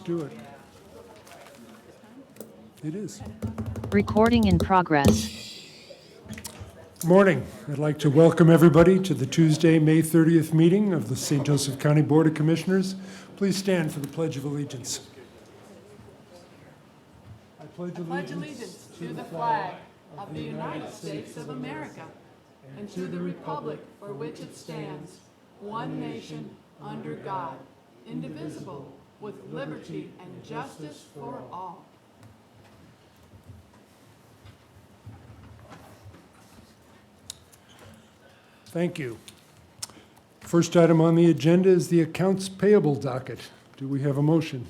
Let's do it. It is. Recording in progress. Morning. I'd like to welcome everybody to the Tuesday, May 30th meeting of the St. Joseph County Board of Commissioners. Please stand for the Pledge of Allegiance. I pledge allegiance to the flag of the United States of America and to the republic for which it stands, one nation, under God, indivisible, with liberty and justice for all. Thank you. First item on the agenda is the accounts payable docket. Do we have a motion?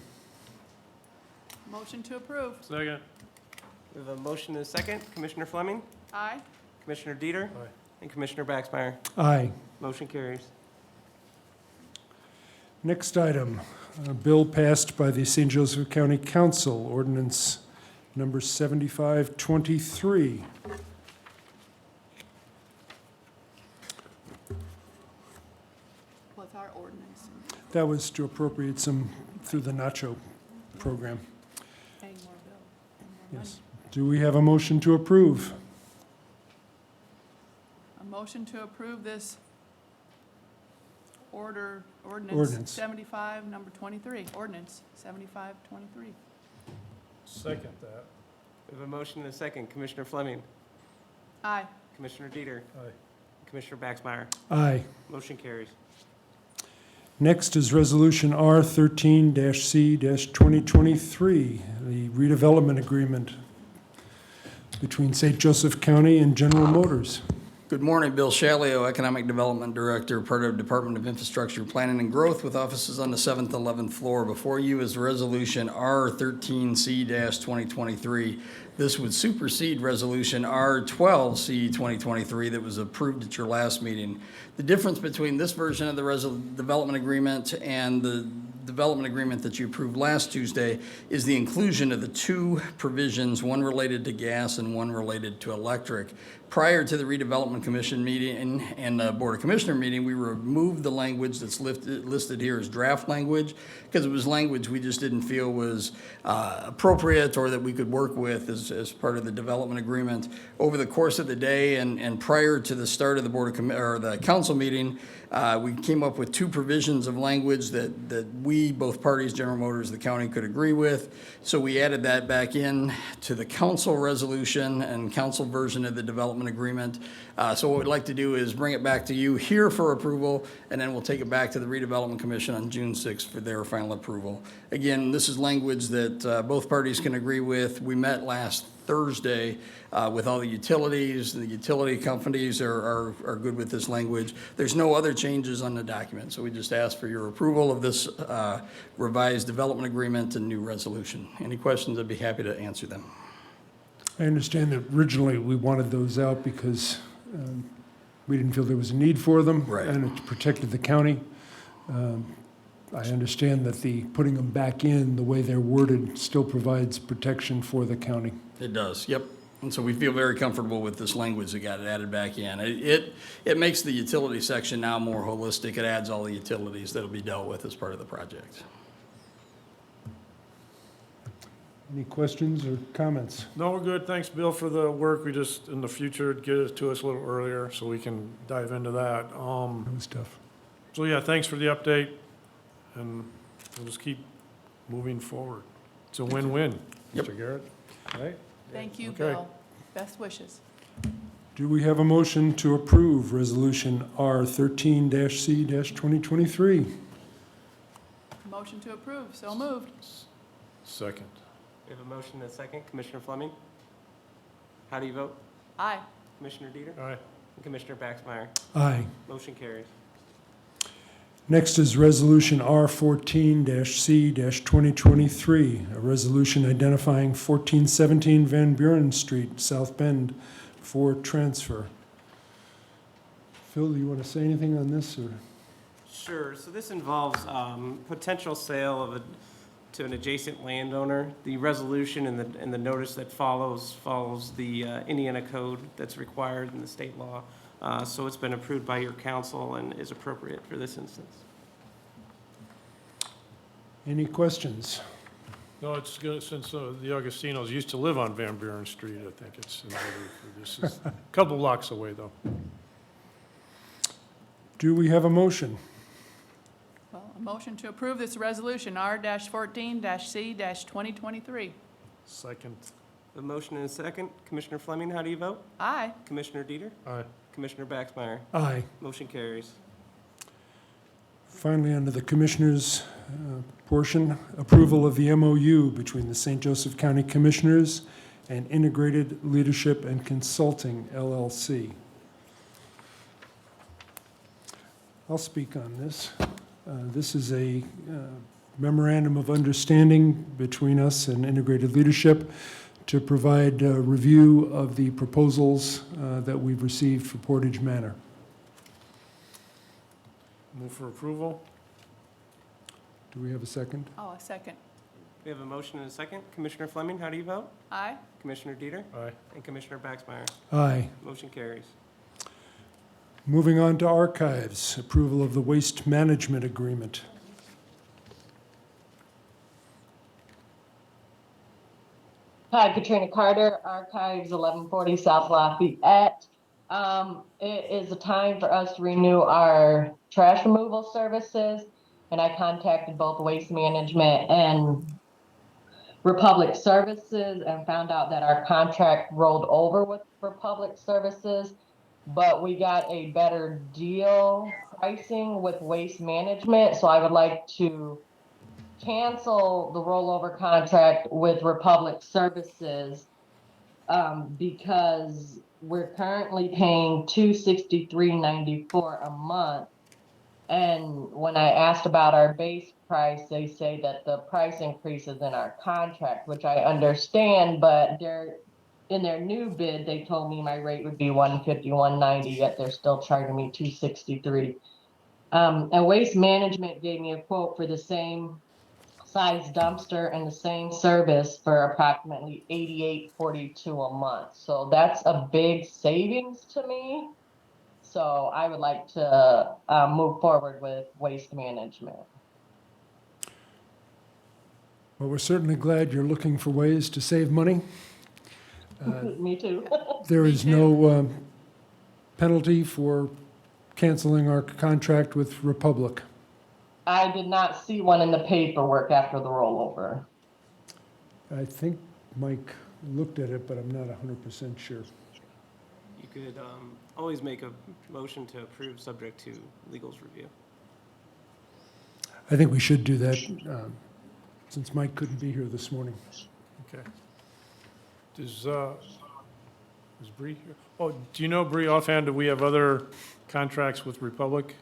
Motion to approve. Second. We have a motion and a second. Commissioner Fleming, Aye. Commissioner Dieter, Aye. and Commissioner Baxmeyer. Aye. Motion carries. Next item, a bill passed by the St. Joseph County Council, ordinance number 7523. What's our ordinance? That was to appropriate some through the NACHO program. Paying more bill. Paying more Yes. Do we have a motion to approve? money. A motion to approve this ordinance Ordinance. 75, number 23. Ordinance 7523. Second that. We have a motion and a second. Commissioner Fleming, Aye. Commissioner Dieter, Aye. Commissioner Baxmeyer. Aye. Motion carries. Next is Resolution R13-C-2023, the redevelopment agreement between St. Joseph County and General Motors. Good morning, Bill Shalio, Economic Development Director, part of Department of Infrastructure Planning and Growth with offices on the 7th, 11th floor. Before you is Resolution R13C-2023. This would supersede Resolution R12C-2023 that was approved at your last meeting. The difference between this version of the development agreement and the development agreement that you approved last Tuesday is the inclusion of the two provisions, one related to gas and one related to electric. Prior to the redevelopment commission meeting and the Board of Commissioner meeting, we removed the language that's listed here as draft language because it was language we just didn't feel was appropriate or that we could work with as part of the development agreement. Over the course of the day and prior to the start of the the council meeting, we came up with two provisions of language that we, both parties, General Motors, the county, could agree with. So we added that back in to the council resolution and council version of the development agreement. So what we'd like to do is bring it back to you here for approval, and then we'll take it back to the redevelopment commission on June 6th for their final approval. Again, this is language that both parties can agree with. We met last Thursday with all the utilities. The utility companies are good with this language. There's no other changes on the document, so we just ask for your approval of this revised development agreement and new resolution. Any questions, I'd be happy to answer them. I understand that originally we wanted those out because we didn't feel there was a need for them. Right. And it protected the county. I understand that the putting them back in, the way they're worded, still provides protection for the county. It does, yep. And so we feel very comfortable with this language that got added back in. It makes the utility section now more holistic. It adds all the utilities that'll be dealt with as part of the project. Any questions or comments? No, we're good. Thanks, Bill, for the work. We just, in the future, get it to us a little earlier so we can dive into that. That was tough. So yeah, thanks for the update, and we'll just keep moving forward. It's a win-win, Yep. Mr. Garrett, right? Thank you, Okay. Bill. Best wishes. Do we have a motion to approve Resolution R13-C-2023? Motion to approve. So moved. Second. We have a motion and a second. Commissioner Fleming, how do you vote? Aye. Commissioner Dieter, Aye. and Commissioner Baxmeyer. Aye. Motion carries. Next is Resolution R14-C-2023, a resolution identifying 1417 Van Buren Street, South Bend, for transfer. Phil, do you want to say anything on this, or? Sure. So this involves potential sale to an adjacent landowner. The resolution and the notice that follows the Indiana code that's required in the state law. So it's been approved by your council and is appropriate for this instance. Any questions? No, it's good, since the Augustinos used to live on Van Buren Street, I think it's in order for this. Is a couple blocks away, though. Do we have a motion? Well, a motion to approve this resolution, R-14-C-2023. Second. A motion and a second. Commissioner Fleming, how do you vote? Aye. Commissioner Dieter? Aye. Commissioner Baxmeyer? Aye. Motion carries. Finally, under the Commissioners' portion, approval of the MOU between the St. Joseph County Commissioners and Integrated Leadership and Consulting, LLC. I'll speak on this. This is a memorandum of understanding between us and Integrated Leadership to provide a review of the proposals that we've received for Portage Manor. Move for approval? Do we have a second? Oh, a second. We have a motion and a second. Commissioner Fleming, how do you vote? Aye. Commissioner Dieter? Aye. And Commissioner Baxmeyer? Aye. Motion carries. Moving on to archives, approval of the waste management agreement. Hi, Katrina Carter, Archives, 1140 South Lafayette. It is a time for us to renew our trash removal services, and I contacted both Waste Management and Republic Services and found out that our contract rolled over with Republic Services, but we got a better deal pricing with Waste Management, so I would like to cancel the rollover contract with Republic Services because we're currently paying $263.94 a month. And when I asked about our base price, they say that the price increases in our contract, which I understand, but in their new bid, they told me my rate would be $151.90, yet they're still charging me $263. And Waste Management gave me a quote for the same size dumpster and the same service for approximately $88.42 a month. So that's a big savings to me. So I would like to move forward with Waste Management. Well, we're certainly glad you're looking for ways to save money. Me too. There is no penalty for canceling our contract with Republic. I did not see one in the paperwork after the rollover. I think Mike looked at it, but I'm not 100% sure. You could always make a motion to approve subject to legal's review. I think we should do that since Mike couldn't be here this morning. Okay. Is Bree here? Oh, do you know, Bree, offhand, do we have other contracts with Republic?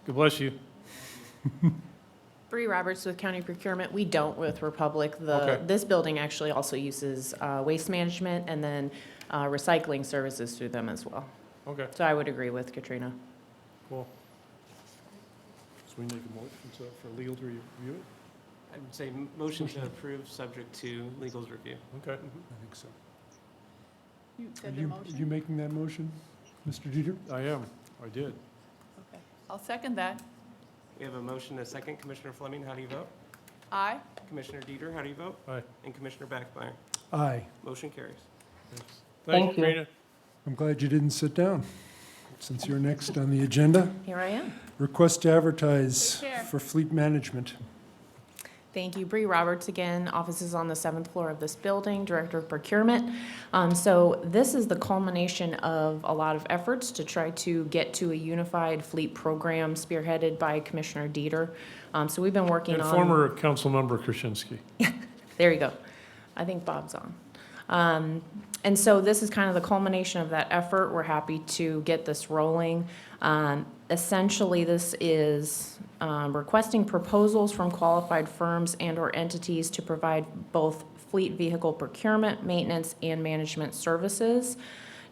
God bless you. Bree Roberts with County Procurement. We don't with Republic. Okay. This building actually also uses waste management and then recycling services through them as well. Okay, So I would agree with Katrina. cool. So we make a motion for legal to review it? I would say motion to approve subject to legal's review. Okay. I think so. You Are said the you motion? making that motion, Mr. Dieter? I am. I did. Okay. I'll second that. We have a motion and a second. Commissioner Fleming, how do you vote? Aye. Commissioner Dieter, how do you vote? Aye. And Commissioner Baxmeyer? Aye. Motion carries. Thanks. Thank you. Katrina. I'm glad you didn't sit down, since you're next on the agenda. Here I am. Request to advertise Take care. for fleet management. Thank you. Bree Roberts again, offices on the 7th floor of this building, Director of Procurement. So this is the culmination of a lot of efforts to try to get to a unified fleet program spearheaded by Commissioner Dieter. So we've been working And on. former council member Krasinski. There you go. I think Bob's on. And so this is kind of the culmination of that effort. We're happy to get this rolling. Essentially, this is requesting proposals from qualified firms and/or entities to provide both fleet vehicle procurement, maintenance, and management services.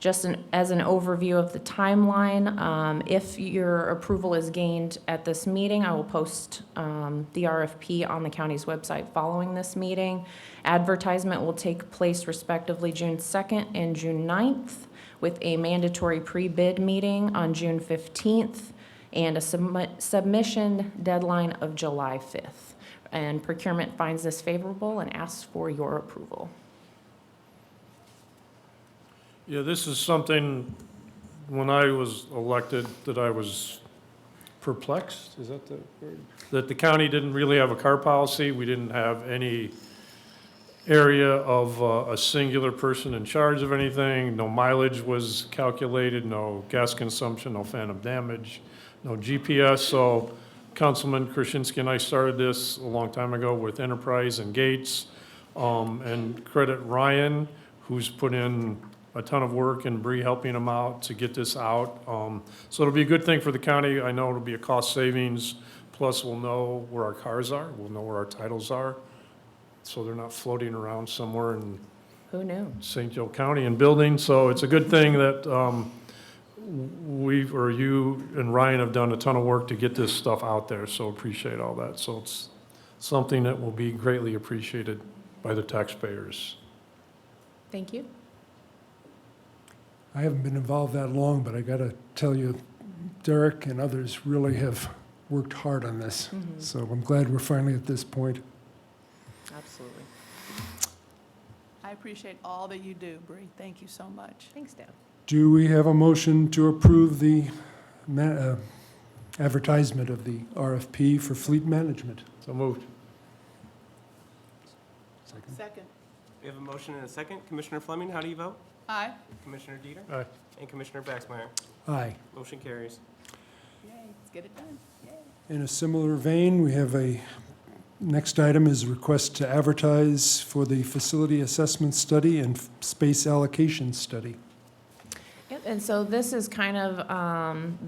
Just as an overview of the timeline, if your approval is gained at this meeting, I will post the RFP on the county's website following this meeting. Advertisement will take place respectively June 2nd and June 9th, with a mandatory pre-bid meeting on June 15th and a submission deadline of July 5th. And procurement finds this favorable and asks for your approval. Yeah, this is something, when I was elected, that I was perplexed, is that the word? That the county didn't really have a car policy. We didn't have any area of a singular person in charge of anything. No mileage was calculated, no gas consumption, no phantom damage, no GPS. So Councilman Krasinski and I started this a long time ago with Enterprise and Gates. And credit Ryan, who's put in a ton of work, and Bree helping him out to get this out. So it'll be a good thing for the county. I know it'll be a cost savings. Plus, we'll know where our cars are. We'll know where our titles are. So they're not floating around somewhere in Who knew? St. Joe County and building. So it's a good thing that you and Ryan have done a ton of work to get this stuff out there. So appreciate all that. So it's something that will be greatly appreciated by the taxpayers. Thank you. I haven't been involved that long, but I got to tell you, Derek and others really have worked hard on this. So I'm glad we're finally at this point. Absolutely. I appreciate all that you do, Bree. Thank you so much. Thanks, Deb. Do we have a motion to approve the advertisement of the RFP for fleet management? So moved. Second. We have a motion and a second. Commissioner Fleming, how do you vote? Aye. Commissioner Dieter? Aye. And Commissioner Baxmeyer? Aye. Motion carries. Yay, let's get it done. Yay. In a similar vein, we have next item is a request to advertise for the facility assessment study and space allocation study. Yep, and so this is kind of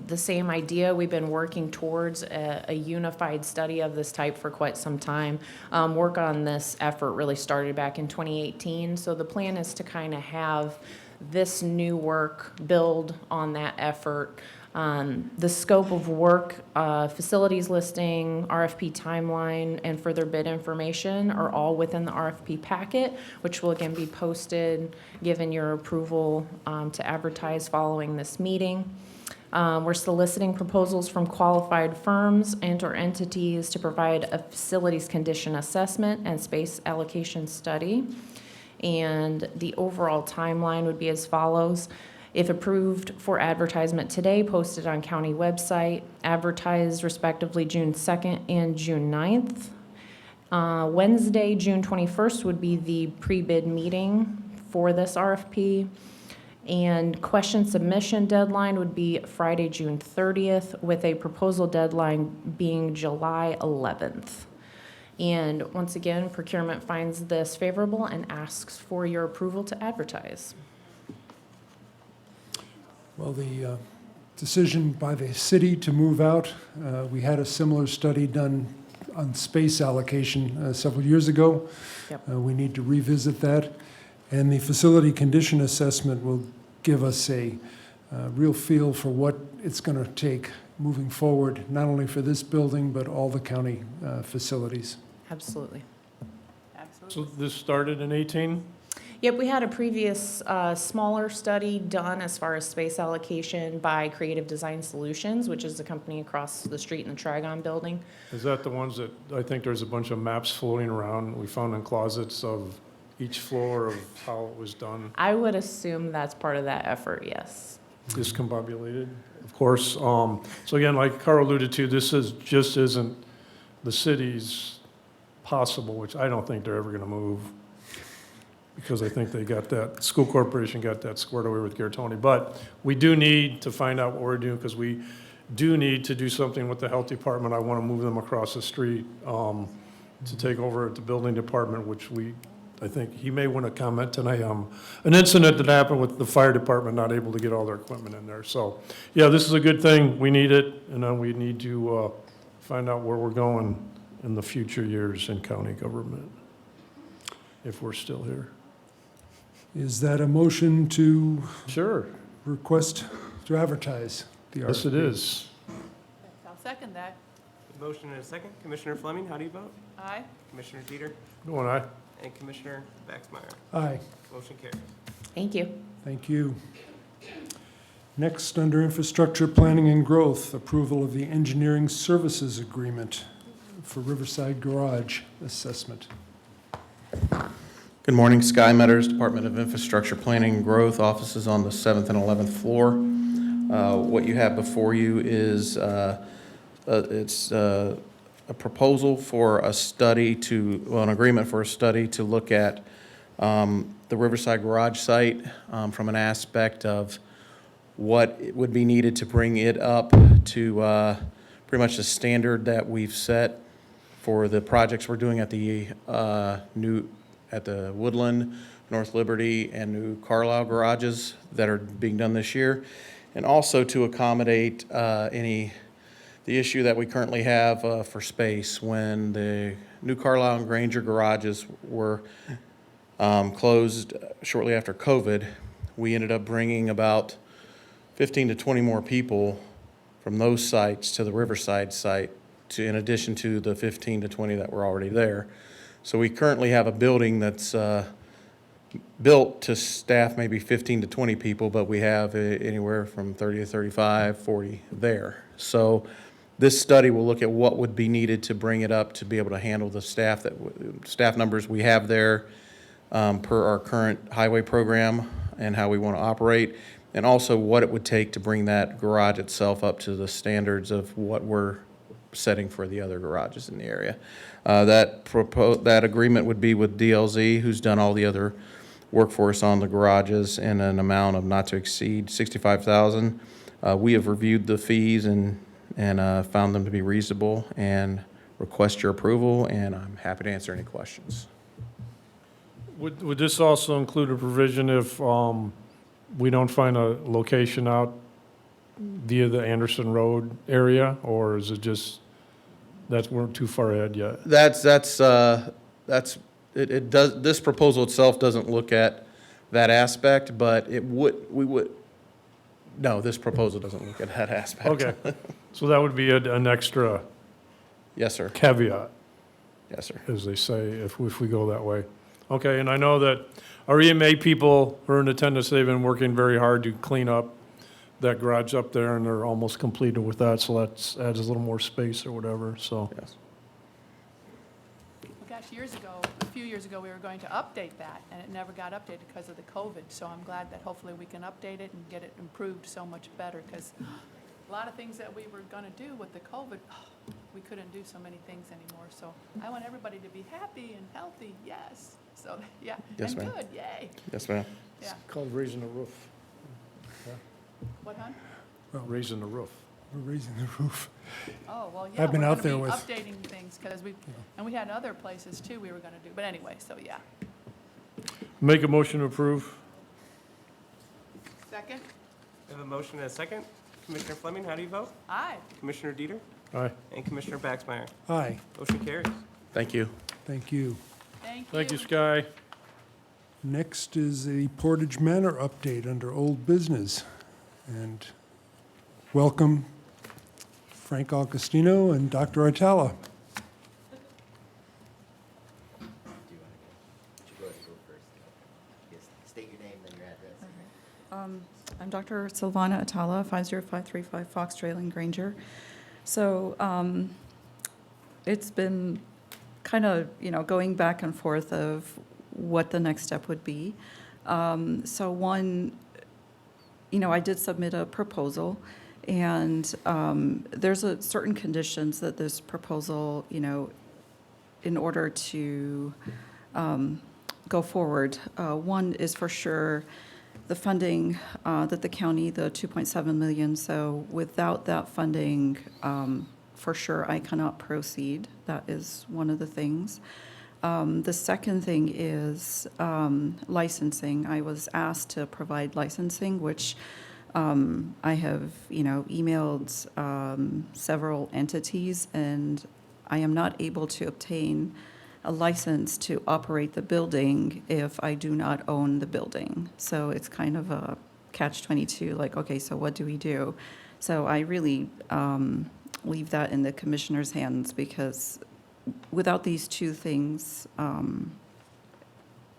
the same idea. We've been working towards a unified study of this type for quite some time. Work on this effort really started back in 2018. So the plan is to kind of have this new work build on that effort. The scope of work, facilities listing, RFP timeline, and further bid information are all within the RFP packet, which will again be posted, given your approval to advertise following this meeting. We're soliciting proposals from qualified firms and/or entities to provide a facilities condition assessment and space allocation study. And the overall timeline would be as follows. If approved for advertisement today, posted on county website, advertised respectively June 2nd and June 9th. Wednesday, June 21st would be the pre-bid meeting for this RFP. And question submission deadline would be Friday, June 30th, with a proposal deadline being July 11th. And once again, procurement finds this favorable and asks for your approval to advertise. Well, the decision by the city to move out, we had a similar study done on space allocation several years ago. Yep. We need to revisit that. And the facility condition assessment will give us a real feel for what it's going to take moving forward, not only for this building, but all the county facilities. Absolutely. Absolutely. So this started in 18? Yep, we had a previous smaller study done as far as space allocation by Creative Design Solutions, which is the company across the street in the Trigon building. Is that the ones that, I think there's a bunch of maps floating around we found in closets of each floor of how it was done, I would assume that's part of that effort, yes. discombobulated, of course. So again, like Carl alluded to, this just isn't the city's possible, which I don't think they're ever going to move, because I think they got that, school corporation got that squared away with Garitoni. But we do need to find out what we're doing, because we do need to do something with the health department. I want to move them across the street to take over at the building department, which I think he may want to comment tonight. An incident that happened with the fire department not able to get all their equipment in there. So, yeah, this is a good thing. We need it, and then we need to find out where we're going in the future years in county government, if we're still here. Is that a motion to Sure. request to advertise the RFP? Yes, it is. I'll second that. Motion and a second. Commissioner Fleming, how do you vote? Aye. Commissioner Dieter? Go on, aye. And Commissioner Baxmeyer? Aye. Motion carries. Thank you. Thank you. Next, under infrastructure planning and growth, approval of the engineering services agreement for Riverside Garage assessment. Good morning, Sky Meadows, Department of Infrastructure Planning and Growth, offices on the 7th and 11th floor. What you have before you is it's a proposal for a study an agreement for a study to look at the Riverside Garage site from an aspect of what would be needed to bring it up to pretty much the standard that we've set for the projects we're doing at the Woodland, North Liberty, and New Carlisle garages that are being done this year, and also to accommodate the issue that we currently have for space. When the New Carlisle and Granger garages were closed shortly after COVID, we ended up bringing about 15 to 20 more people from those sites to the Riverside site, in addition to the 15 to 20 that were already there. So we currently have a building that's built to staff maybe 15 to 20 people, but we have anywhere from 30 to 35, 40 there. So this study will look at what would be needed to bring it up to be able to handle the staff numbers we have there per our current highway program and how we want to operate, and also what it would take to bring that garage itself up to the standards of what we're setting for the other garages in the area. That agreement would be with DLZ, who's done all the other work for us on the garages, in an amount of not to exceed $65,000. We have reviewed the fees and found them to be reasonable and request your approval, and I'm happy to answer any questions. Would this also include a provision if we don't find a location out via the Anderson Road area, or is it just we're too far ahead yet? It does. This proposal itself doesn't look at that aspect, but no, this proposal doesn't look at that aspect. Okay, so that would be an extra Yes, sir. caveat, Yes, sir. as they say, if we go that way. Okay, and I know that our EMA people who are in attendance, they've been working very hard to clean up that garage up there, and they're almost completed with that, so that adds a little more space or whatever, so. Yes. Gosh, a few years ago, we were going to update that, and it never got updated because of the COVID. So I'm glad that hopefully we can update it and get it improved so much better, because a lot of things that we were going to do with the COVID, we couldn't do so many things anymore. So I want everybody to be happy and healthy, yes. So, yeah, Yes, and ma'am. good, yay. Yes, ma'am. Yeah. Called raising the roof. What, hon? Raising the roof. We're raising the roof. Oh, well, yeah. I've been we're out gonna there be with- updating things, because and we had other places too we were going to do. But anyway, so yeah. Make a motion to approve. Second? We have a motion and a second. Commissioner Fleming, how do you vote? Aye. Commissioner Dieter? Aye. And Commissioner Baxmeyer? Aye, Motion carries. Thank you. thank you. Thank you, Sky. Next is a Portage Manor update under old business. And welcome Frank Augustino and Dr. Artella. State your name and your address. I'm Dr. Silvana Atala, 50535 Fox Trail in Granger. So it's been kind of, going back and forth of what the next step would be. So one, I did submit a proposal, and there's a certain conditions that this proposal, in order to go forward. One is for sure the funding that the county, the 2.7 million. So without that funding, for sure, I cannot proceed. That is one of the things. The second thing is licensing. I was asked to provide licensing, which I have, emailed several entities, and I am not able to obtain a license to operate the building if I do not own the building. So it's kind of a catch-22, like, okay, so what do we do? So I really leave that in the commissioner's hands, because without these two things,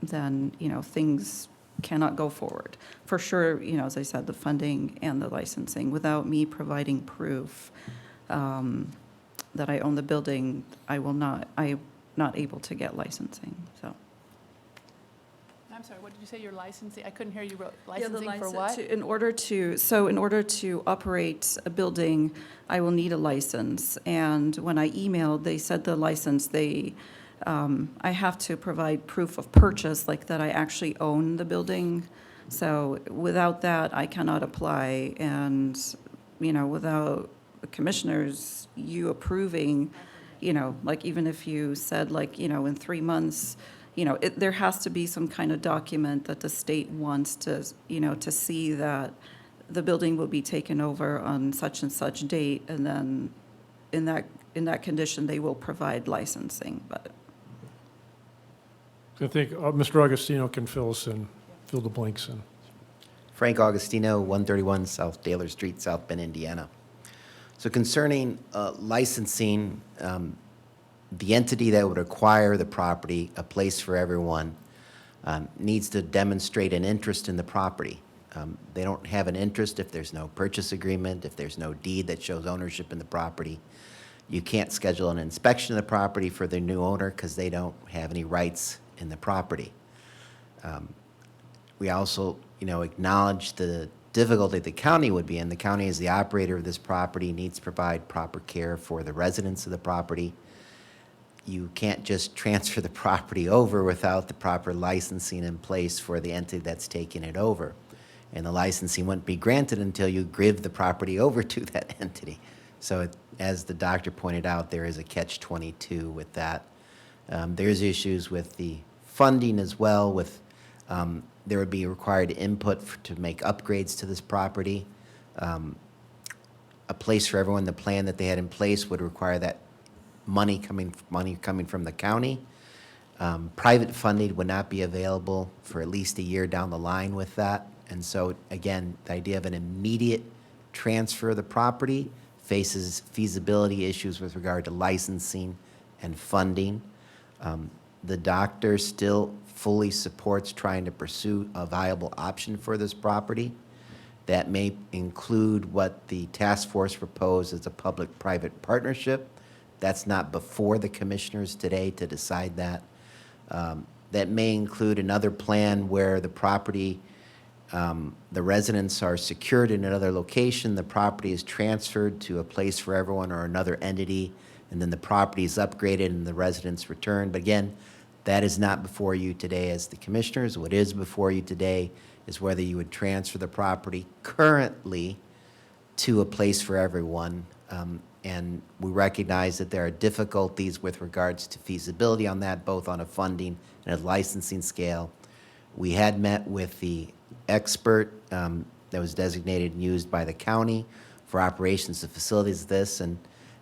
then, things cannot go forward. For sure, you know, as I said, the funding and the licensing, without me providing proof that I own the building, I'm not able to get licensing, so. I'm sorry, what did you say, your licensing? I couldn't hear you, Yeah, the licensing for license what? in order to operate a building, I will need a license. And when I emailed, they said the license, I have to provide proof of purchase, like that I actually own the building. So without that, I cannot apply. And, you know, without the commissioners, you approving, you know, like even if you said like, you know, in 3 months, you know, there has to be some kind of document that the state wants to, you know, to see that the building will be taken over on such and such date, and then in that condition, they will provide licensing, but. I think Mr. Augustino can fill the blanks in. Frank Augustino, 131 South Taylor Street, South Bend, Indiana. So concerning licensing, the entity that would acquire the property, A Place for Everyone, needs to demonstrate an interest in the property. They don't have an interest if there's no purchase agreement, if there's no deed that shows ownership in the property. You can't schedule an inspection of the property for the new owner because they don't have any rights in the property. We also, you know, acknowledge the difficulty the county would be in. The county, as the operator of this property, needs to provide proper care for the residents of the property. You can't just transfer the property over without the proper licensing in place for the entity that's taking it over. And the licensing wouldn't be granted until you give the property over to that entity. So as the doctor pointed out, there is a catch-22 with that. There's issues with the funding as well. There would be required input to make upgrades to this property. A Place for Everyone, the plan that they had in place would require that money coming from the county. Private funding would not be available for at least a year down the line with that. And so, again, the idea of an immediate transfer of the property faces feasibility issues with regard to licensing and funding. The doctor still fully supports trying to pursue a viable option for this property. That may include what the task force proposed as a public-private partnership. That's not before the commissioners today to decide that. That may include another plan where the property, the residents are secured in another location, the property is transferred to A Place for Everyone or another entity, and then the property is upgraded and the residents return. But again, that is not before you today as the commissioners. What is before you today is whether you would transfer the property currently to A Place for Everyone. And we recognize that there are difficulties with regards to feasibility on that, both on a funding and a licensing scale. We had met with the expert that was designated and used by the county for operations of facilities of this, and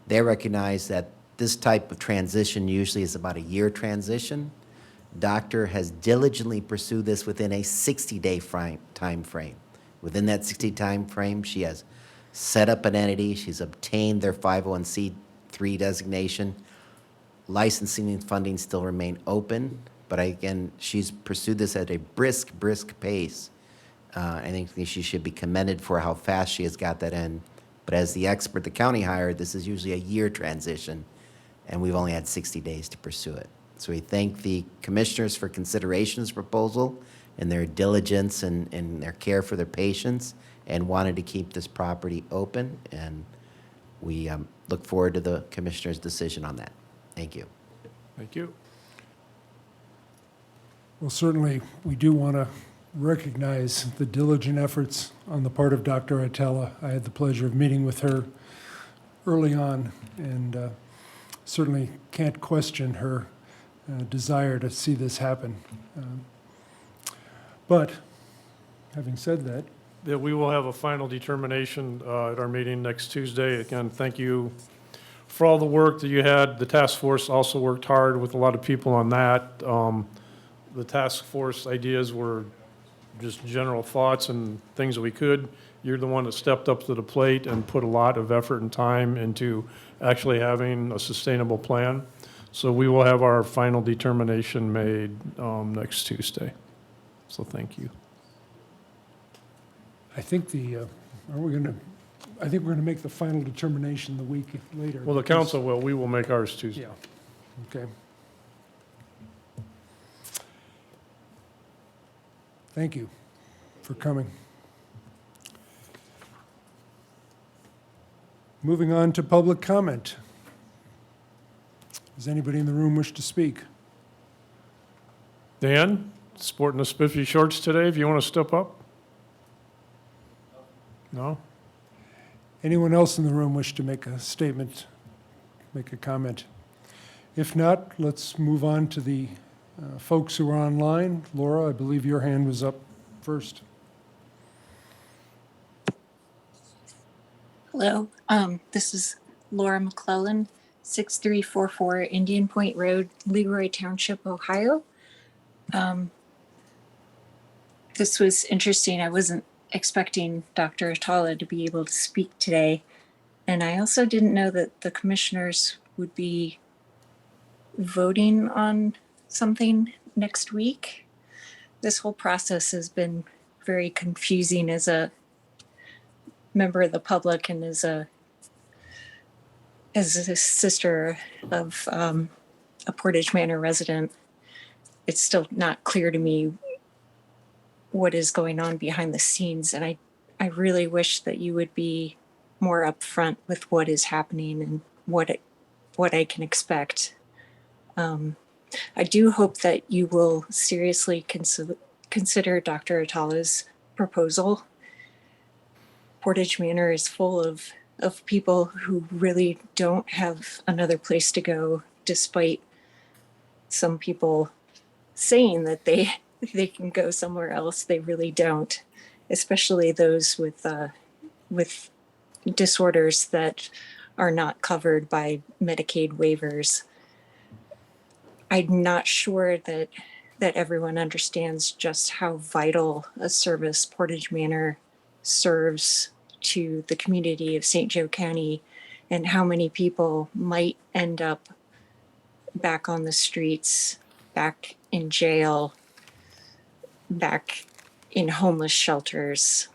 they recognize that this type of transition usually is about a year transition. Doctor has diligently pursued this within a 60-day time frame. Within that 60 time frame, she has set up an entity, she's obtained their 501c3 designation. Licensing and funding still remain open, but again, she's pursued this at a brisk pace. I think she should be commended for how fast she has got that in. But as the expert the county hired, this is usually a year transition, and we've only had 60 days to pursue it. So we thank the commissioners for consideration of this proposal and their diligence and their care for their patients, and wanted to keep this property open, and we look forward to the commissioner's decision on that. Thank you. Thank you. Well, certainly, we do want to recognize the diligent efforts on the part of Dr. Atella. I had the pleasure of meeting with her early on, and certainly can't question her desire to see this happen. But having said that, That we will have a final determination at our meeting next Tuesday. Again, thank you for all the work that you had. The task force also worked hard with a lot of people on that. The task force ideas were just general thoughts and things that we could. You're the one that stepped up to the plate and put a lot of effort and time into actually having a sustainable plan. So we will have our final determination made next Tuesday. So thank you. I think I think we're gonna make the final determination the week later. Well, the council will, we will make ours Tuesday. Yeah, okay. Thank you for coming. Moving on to public comment. Does anybody in the room wish to speak? Dan, sporting the spiffy shorts today, if you want to step up? No? Anyone else in the room wish to make a statement, make a comment? If not, let's move on to the folks who are online. Laura, I believe your hand was up first. Hello, this is Laura McClellan, 6344 Indian Point Road, Leroy Township, Ohio. This was interesting. I wasn't expecting Dr. Atala to be able to speak today. And I also didn't know that the commissioners would be voting on something next week. This whole process has been very confusing as a member of the public and as a sister of a Portage Manor resident. It's still not clear to me what is going on behind the scenes, and I really wish that you would be more upfront with what is happening and what I can expect. I do hope that you will seriously consider Dr. Atala's proposal. Portage Manor is full of people who really don't have another place to go, despite some people saying that they can go somewhere else. They really don't, especially those with disorders that are not covered by Medicaid waivers. I'm not sure that everyone understands just how vital a service Portage Manor serves to the community of St. Joe County, and how many people might end up back on the streets, back in jail, back in homeless shelters.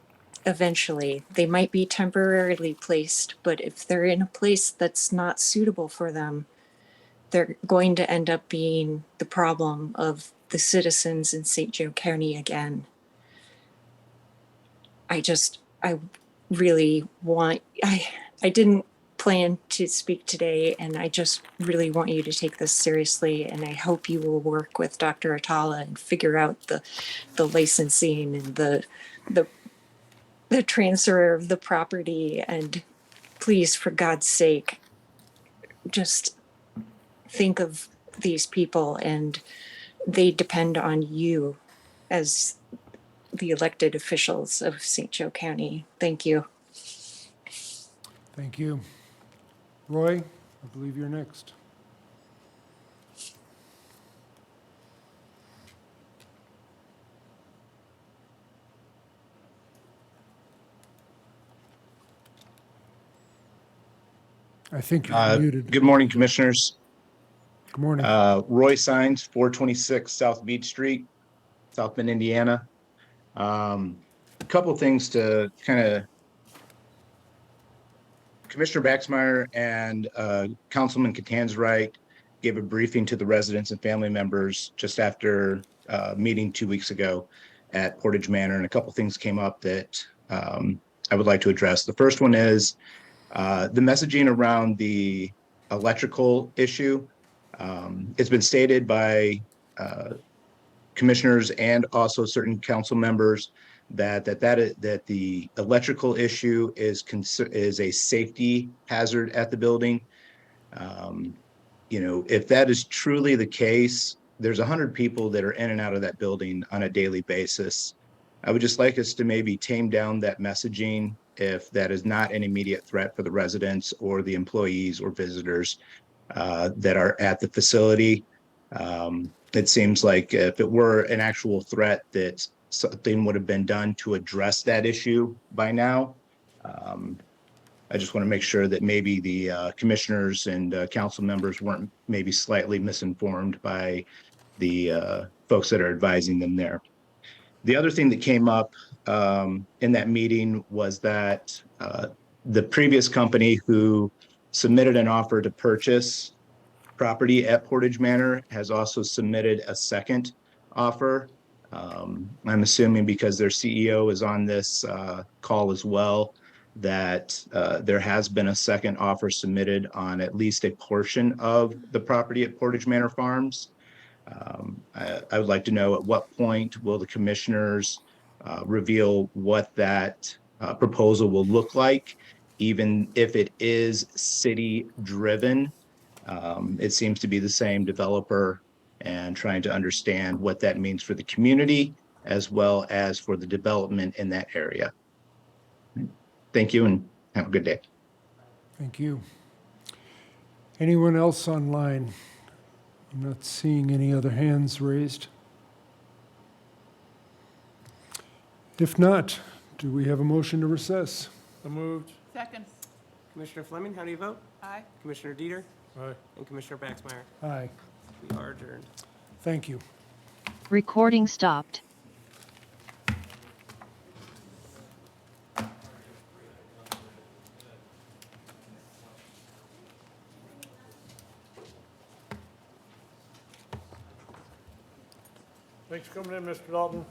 Eventually, they might be temporarily placed, but if they're in a place that's not suitable for them, they're going to end up being the problem of the citizens in St. Joe County again. I really want, I didn't plan to speak today, and I just really want you to take this seriously, and I hope you will work with Dr. Atala and figure out the licensing and the transfer of the property. And please, for God's sake, just think of these people, and they depend on you as the elected officials of St. Joe County. Thank you. Thank you. Roy, I believe you're next. I think you're muted. Good morning, Commissioners. Good morning. Roy Signs, 426 South Beach Street, South Bend, Indiana. A couple things to kind of, Commissioner Baxmeyer and Councilman Catanzarite gave a briefing to the residents and family members just after a meeting 2 weeks ago at Portage Manor, and a couple things came up that I would like to address. The first one is the messaging around the electrical issue. It's been stated by commissioners and also certain council members that the electrical issue is a safety hazard at the building. If that is truly the case, there's 100 people that are in and out of that building on a daily basis. I would just like us to maybe tame down that messaging if that is not an immediate threat for the residents or the employees or visitors that are at the facility. It seems like if it were an actual threat, that something would have been done to address that issue by now. I just want to make sure that maybe the commissioners and council members weren't maybe slightly misinformed by the folks that are advising them there. The other thing that came up in that meeting was that the previous company who submitted an offer to purchase property at Portage Manor has also submitted a second offer. I'm assuming because their CEO is on this call as well, that there has been a second offer submitted on at least a portion of the property at Portage Manor Farms. I would like to know at what point will the commissioners reveal what that proposal will look like, even if it is city-driven. It seems to be the same developer, and trying to understand what that means for the community as well as for the development in that area. Thank you and have a good day. Thank you. Anyone else online? I'm not seeing any other hands raised. If not, do we have a motion to recess? So moved. Second. Commissioner Fleming, how do you vote? Aye. Commissioner Dieter? Aye. And Commissioner Baxmeyer? Aye. We are adjourned. Thank you. Recording stopped. Thanks for coming in, Mr. Dalton.